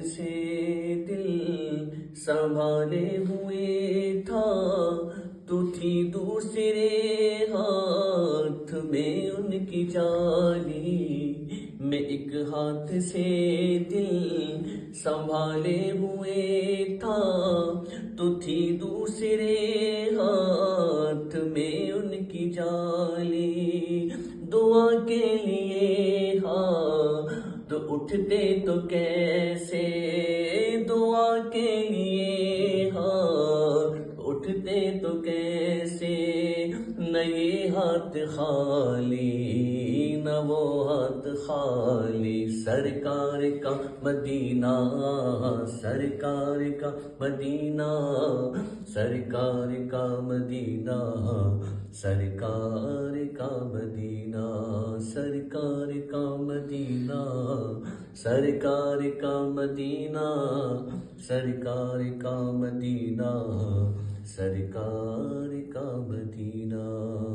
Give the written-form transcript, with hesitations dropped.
سے دل سنبھالے ہوئے تھا، تو تھی دوسرے ہاتھ میں ان کی جالی۔ میں ایک ہاتھ سے دل سنبھالے ہوئے تھا، تو تھی دوسرے ہاتھ میں ان کی جالی۔ دعا کے لیے ہاتھ اٹھتے تو کیسے، دعا کے لیے ہاتھ اٹھتے تو کیسے، نہ یہ ہاتھ خالی نہ وہ ہاتھ خالی۔ سرکار کا مدینہ، سرکار کا مدینہ، سرکار کا مدینہ، سرکار کا مدینہ، سرکار کا مدینہ، سرکار کا مدینہ، سرکار کا مدینہ، سرکار کا مدینہ۔